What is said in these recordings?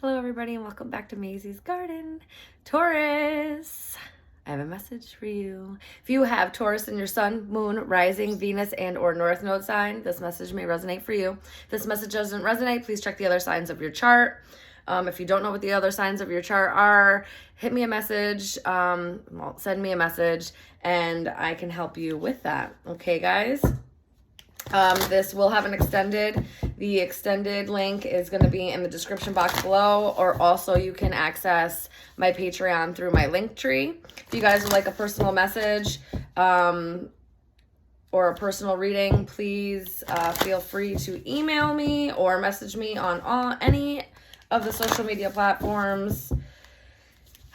Hello everybody and welcome back to Mazysgarden. Taurus, I have a message for you. If you have Taurus in your sun, moon, rising, Venus, and or North Node sign, this message may resonate for you. If this message doesn't resonate, please check the other signs of your chart. If you don't know what the other signs of your chart are, hit me a message, send me a message, and I can help you with that. Okay, guys? This will have an extended. The extended link is going to be in the description box below, or also you can access my Patreon through my link tree. If you guys would like a personal message or a personal reading, please feel free to email me or message me on any of the social media platforms.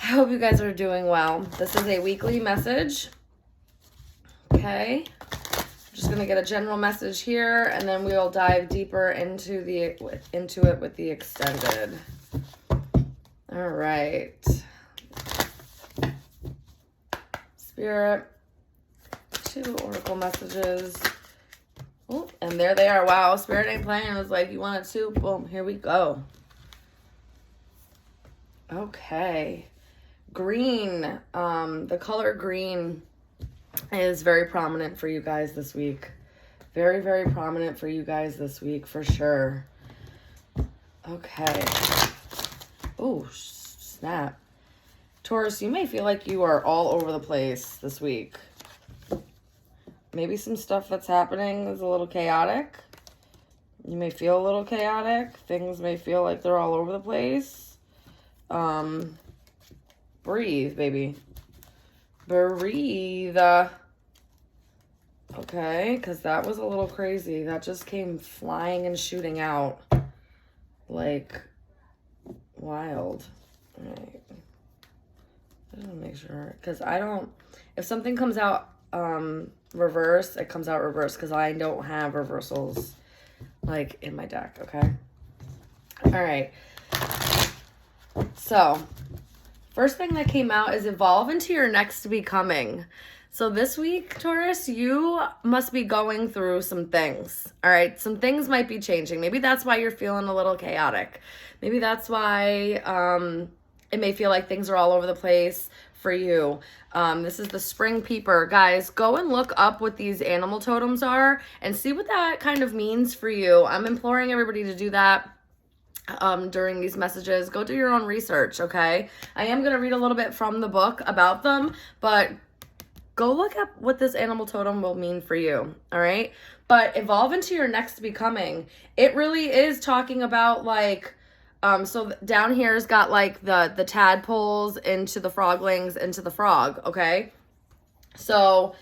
I hope you guys are doing well. This is a weekly message. Okay. Just gonna get a general message here, and then we'll dive deeper into it with the extended. All right, Spirit, 2 oracle messages. Oh, and there they are. Wow, Spirit ain't playing. It was like, you wanted 2? Boom, here we go. Okay, green. The color green is very prominent for you guys this week. Very, very prominent for you guys this week, for sure. Okay. Oh, snap. Taurus, you may feel like you are all over the place this week. Maybe some stuff that's happening is a little chaotic. You may feel a little chaotic. Things may feel like they're all over the place. Breathe, baby. Breathe. Okay, because that was a little crazy. That just came flying and shooting out like wild. All right. I just want to make sure, because if something comes out reverse, it comes out reverse, because I don't have reversals like in my deck. Okay. All right. So first thing that came out is evolve into your next becoming. So this week, Taurus, you must be going through some things. All right. Some things might be changing. Maybe that's why you're feeling a little chaotic. Maybe that's why it may feel like things are all over the place for you. This is the spring peeper. Guys, go and look up what these animal totems are and see what that kind of means for you. I'm imploring everybody to do that. During these messages, go do your own research. Okay, I am going to read a little bit from the book about them, but go look up what this animal totem will mean for you. All right, but evolve into your next becoming. It really is talking about like so down here's got like the tadpoles into the froglings into the frog. Okay, so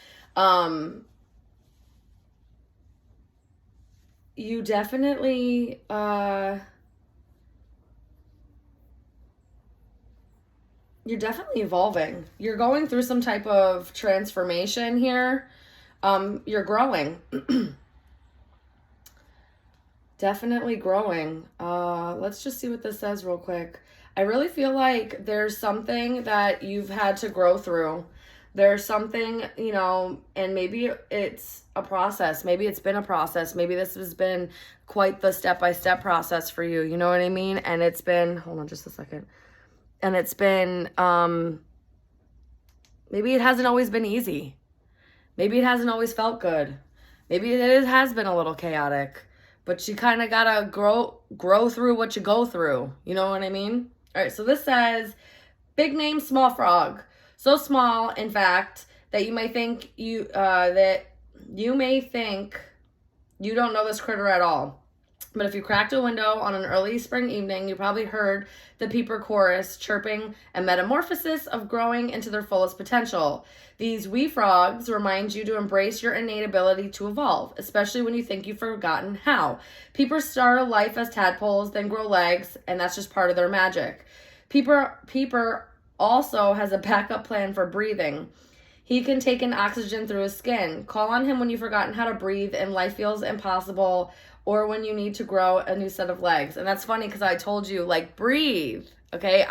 you definitely you're definitely evolving. You're going through some type of transformation here. You're growing. Definitely growing. Let's just see what this says real quick. I really feel like there's something that you've had to grow through. There's something, and maybe it's a process. Maybe it's been a process. Maybe this has been quite the step-by-step process for you. You know what I mean? And it's been, hold on just a second. And it's been, maybe it hasn't always been easy. Maybe it hasn't always felt good. Maybe it has been a little chaotic. But you kind of got to grow through what you go through. You know what I mean? All right, so this says, big name, small frog. So small, in fact, that you may think you don't know this critter at all. But if you cracked a window on an early spring evening, you probably heard the peeper chorus chirping a metamorphosis of growing into their fullest potential. These wee frogs remind you to embrace your innate ability to evolve, especially when you think you've forgotten how. Peepers start life as tadpoles, then grow legs, and that's just part of their magic. Peeper also has a backup plan for breathing. He can take in oxygen through his skin. Call on him when you've forgotten how to breathe and life feels impossible, or when you need to grow a new set of legs. And that's funny because I told you, like, breathe. Okay,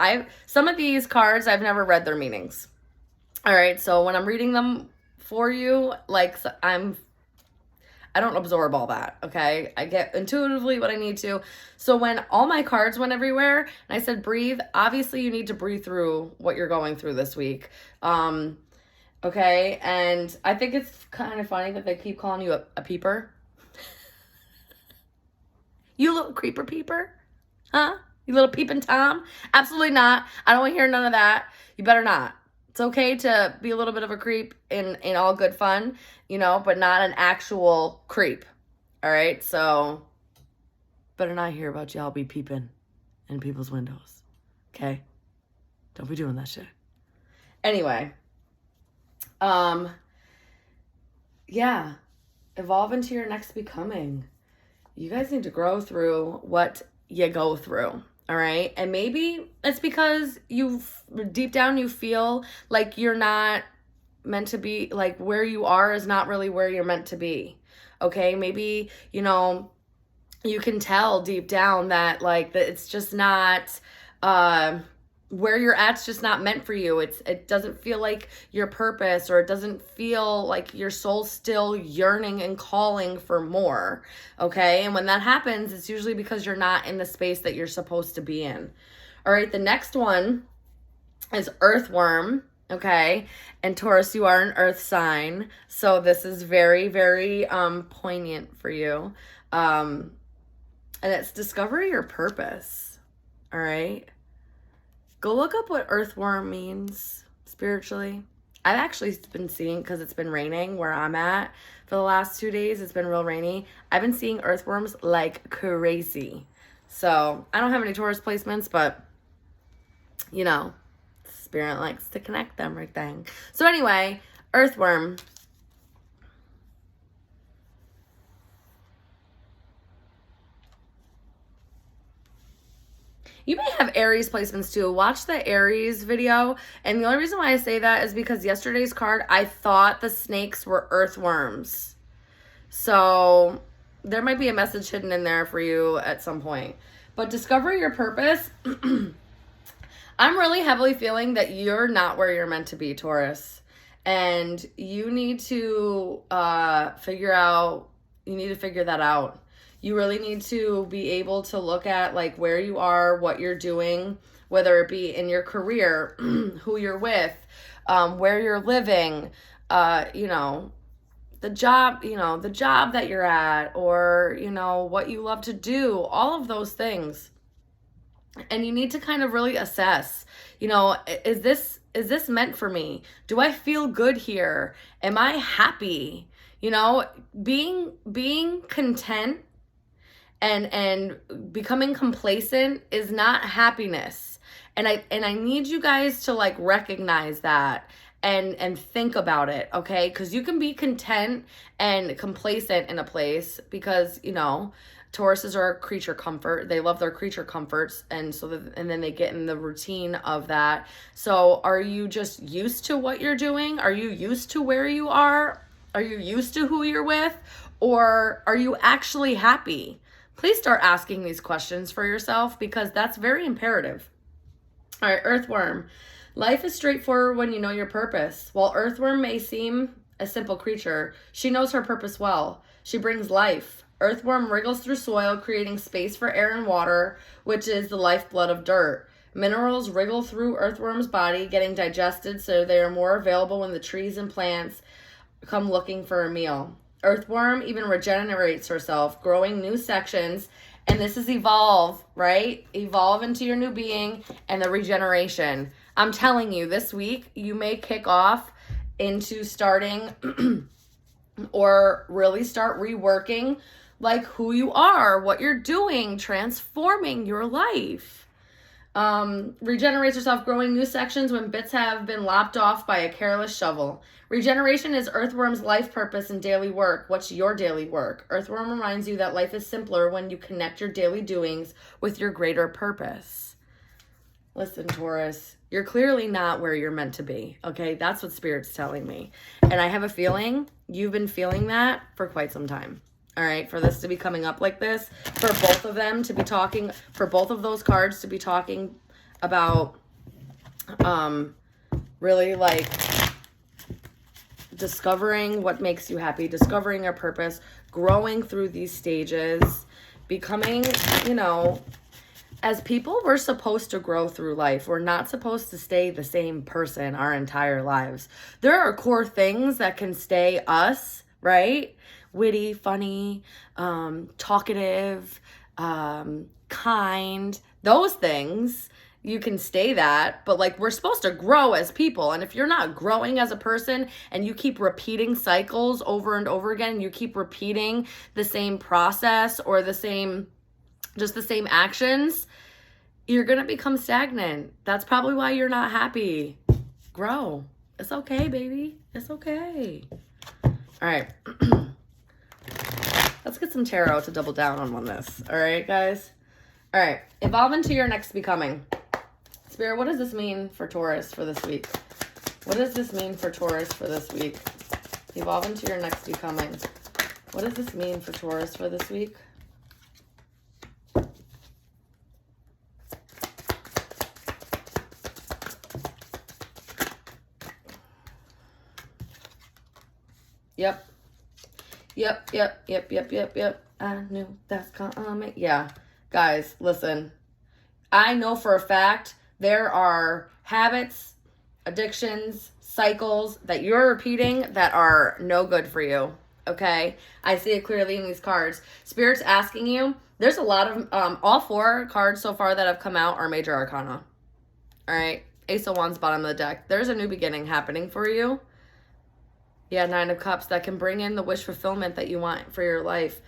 some of these cards, I've never read their meanings. All right, so when I'm reading them for you, like, I don't absorb all that, okay? I get intuitively what I need to. So when all my cards went everywhere and I said breathe, obviously you need to breathe through what you're going through this week. Okay, and I think it's kind of funny that they keep calling you a peeper. You little creeper peeper? Huh? You little peeping Tom? Absolutely not. I don't want to hear none of that. You better not. It's okay to be a little bit of a creep in all good fun, you know, but not an actual creep. All right? So, better not hear about y'all be peeping in people's windows. Okay? Don't be doing that shit. Anyway. Yeah. Evolve into your next becoming. You guys need to grow through what you go through. All right. And maybe it's because deep down you feel like you're not meant to be, like where you are is not really where you're meant to be. Okay. Maybe, you know, you can tell deep down that like that it's just not, where you're at's just not meant for you. It doesn't feel like your purpose, or it doesn't feel like your soul's still yearning and calling for more. Okay. And when that happens, it's usually because you're not in the space that you're supposed to be in. All right. The next one is Earthworm. Okay. And Taurus, you are an earth sign. So this is very, very, poignant for you. And it's discover your purpose. All right. Go look up what earthworm means spiritually. I've actually been seeing, because it's been raining where I'm at for the last 2 days. It's been real rainy. I've been seeing earthworms like crazy. So I don't have any Taurus placements, but you know, spirit likes to connect them right then. So anyway, earthworm. You may have Aries placements too. Watch the Aries video. And the only reason why I say that is because yesterday's card, I thought the snakes were earthworms. So there might be a message hidden in there for you at some point. But discover your purpose. I'm really heavily feeling that you're not where you're meant to be, Taurus. And you need to figure that out. You really need to be able to look at like where you are, what you're doing, whether it be in your career, who you're with, where you're living, you know, the job that you're at, or, you know, what you love to do, all of those things. And you need to kind of really assess, you know, is this meant for me? Do I feel good here? Am I happy? You know, being content and becoming complacent is not happiness. And I need you guys to like recognize that and think about it, okay? Because you can be content and complacent in a place because, you know, Tauruses are a creature comfort. They love their creature comforts, and then they get in the routine of that. So are you just used to what you're doing? Are you used to where you are? Are you used to who you're with? Or are you actually happy? Please start asking these questions for yourself, because that's very imperative. All right, Earthworm. Life is straightforward when you know your purpose. While Earthworm may seem a simple creature, she knows her purpose well. She brings life. Earthworm wriggles through soil, creating space for air and water, which is the lifeblood of dirt. Minerals wriggle through Earthworm's body, getting digested so they are more available when the trees and plants come looking for a meal. Earthworm even regenerates herself, growing new sections, and this is evolve, right? Evolve into your new being and the regeneration. I'm telling you, this week you may kick off into starting or really start reworking like who you are, what you're doing, transforming your life. Regenerates yourself, growing new sections when bits have been lopped off by a careless shovel. Regeneration is Earthworm's life purpose and daily work. What's your daily work? Earthworm reminds you that life is simpler when you connect your daily doings with your greater purpose. Listen, Taurus, you're clearly not where you're meant to be, okay? That's what Spirit's telling me. And I have a feeling you've been feeling that for quite some time. All right, for this to be coming up like this, for both of them to be talking, for both of those cards to be talking about really like discovering what makes you happy, discovering your purpose, growing through these stages, becoming, you know, as people, we're supposed to grow through life. We're not supposed to stay the same person our entire lives. There are core things that can stay us, right? Witty, funny, talkative, kind, those things. You can stay that, but like, we're supposed to grow as people. And if you're not growing as a person and you keep repeating cycles over and over again, you keep repeating the same process or the same actions, you're going to become stagnant. That's probably why you're not happy. Grow. It's okay, baby. It's okay. All right. Let's get some tarot to double down on this. All right, guys? All right. Evolve into your next becoming. Spirit, what does this mean for Taurus for this week? What does this mean for Taurus for this week? Evolve into your next becoming. What does this mean for Taurus for this week? Yep. I knew that's coming. Yeah. Guys, listen. I know for a fact there are habits, addictions, cycles that you're repeating that are no good for you. Okay? I see it clearly in these cards. Spirit's asking you. There's a lot of, all 4 cards so far that have come out are major arcana. All right? Ace of Wands, bottom of the deck. There's a new beginning happening for you. Yeah, 9 of Cups that can bring in the wish fulfillment that you want for your life,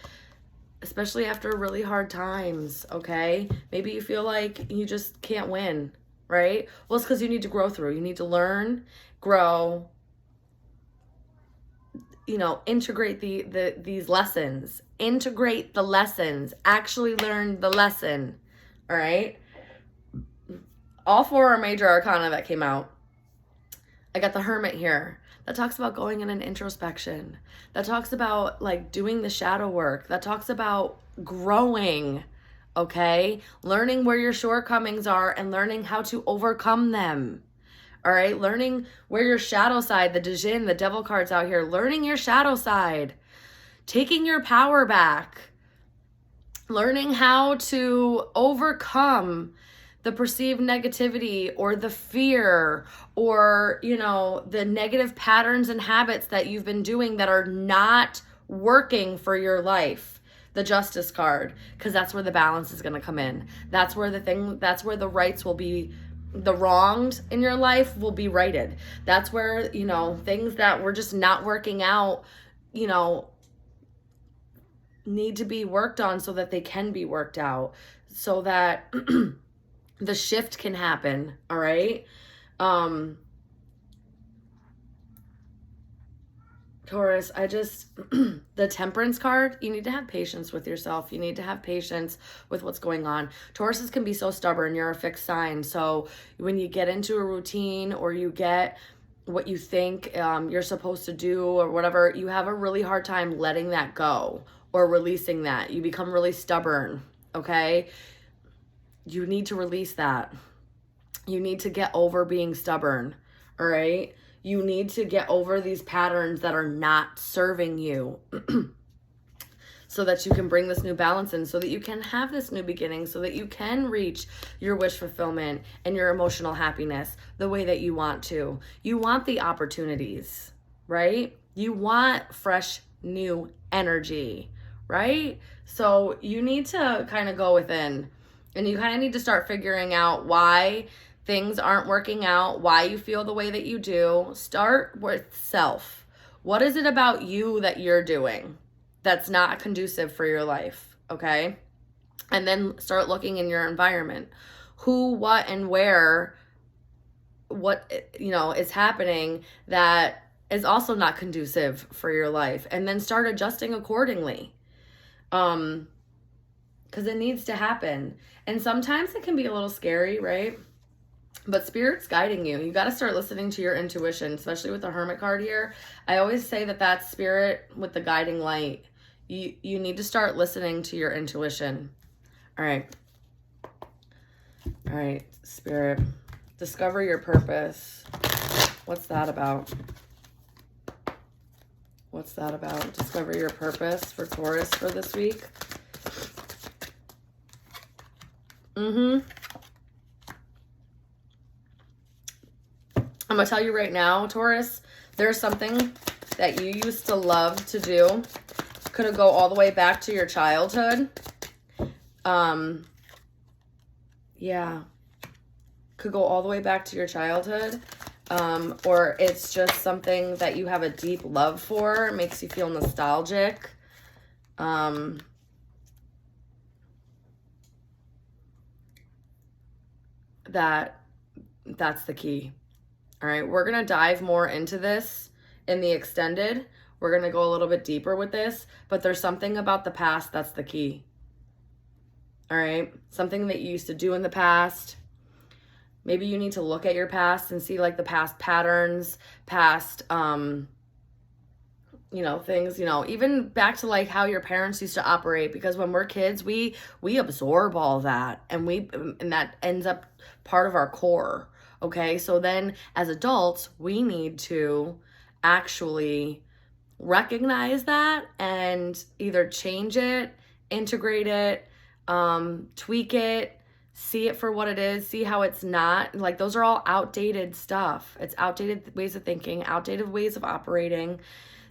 especially after really hard times, okay? Maybe you feel like you just can't win, right? Well, it's because you need to grow through. You need to learn, grow, you know, integrate these lessons. Integrate the lessons. Actually learn the lesson, all right? All 4 are major arcana that came out. I got the Hermit here. That talks about going in an introspection. That talks about like doing the shadow work. That talks about growing, okay? Learning where your shortcomings are and learning how to overcome them. All right? Learning where your shadow side, the Djinn, the devil cards out here, learning your shadow side. Taking your power back. Learning how to overcome the perceived negativity or the fear or, you know, the negative patterns and habits that you've been doing that are not working for your life. The Justice card, because that's where the balance is going to come in. That's where the rights will be, the wrongs in your life will be righted. That's where, you know, things that were just not working out, you know, need to be worked on so that they can be worked out, so that the shift can happen, all right? Taurus, the Temperance card, you need to have patience with yourself. You need to have patience with what's going on. Tauruses can be so stubborn. You're a fixed sign. So when you get into a routine or you get what you think you're supposed to do or whatever, you have a really hard time letting that go or releasing that. You become really stubborn, okay? You need to release that. You need to get over being stubborn, all right? You need to get over these patterns that are not serving you so that you can bring this new balance in, so that you can have this new beginning, so that you can reach your wish fulfillment and your emotional happiness the way that you want to. You want the opportunities, right? You want fresh, new energy, right? So you need to kind of go within. And you kind of need to start figuring out why things aren't working out, why you feel the way that you do. Start with self. What is it about you that you're doing that's not conducive for your life, okay? And then start looking in your environment. Who, what, and where, what, you know, is happening that is also not conducive for your life. And then start adjusting accordingly. Because it needs to happen. And sometimes it can be a little scary, right? But Spirit's guiding you. You got to start listening to your intuition, especially with the Hermit card here. I always say that that's Spirit with the guiding light. You need to start listening to your intuition. All right. All right, Spirit. Discover your purpose. What's that about? What's that about? Discover your purpose for Taurus for this week. I'm going to tell you right now, Taurus, there's something that you used to love to do. Could go all the way back to your childhood. Yeah. Could go all the way back to your childhood. Or it's just something that you have a deep love for. It makes you feel nostalgic. That's the key. All right, we're going to dive more into this in the extended. We're going to go a little bit deeper with this, but there's something about the past that's the key. All right, something that you used to do in the past. Maybe you need to look at your past and see like the past patterns, past, things, even back to like how your parents used to operate, because when we're kids, we absorb all that and that ends up part of our core. Okay. So then as adults, we need to actually recognize that and either change it, integrate it, tweak it, see it for what it is, see how it's not. Like, those are all outdated stuff. It's outdated ways of thinking, outdated ways of operating,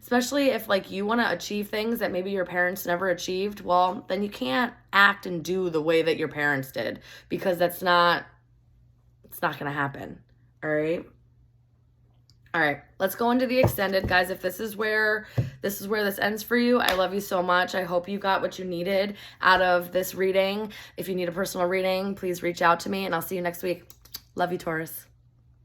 especially if like you want to achieve things that maybe your parents never achieved. Well, then you can't act and do the way that your parents did, because it's not going to happen. All right. All right, let's go into the extended, guys. If this is where this ends for you, I love you so much. I hope you got what you needed out of this reading. If you need a personal reading, please reach out to me, and I'll see you next week. Love you, Taurus.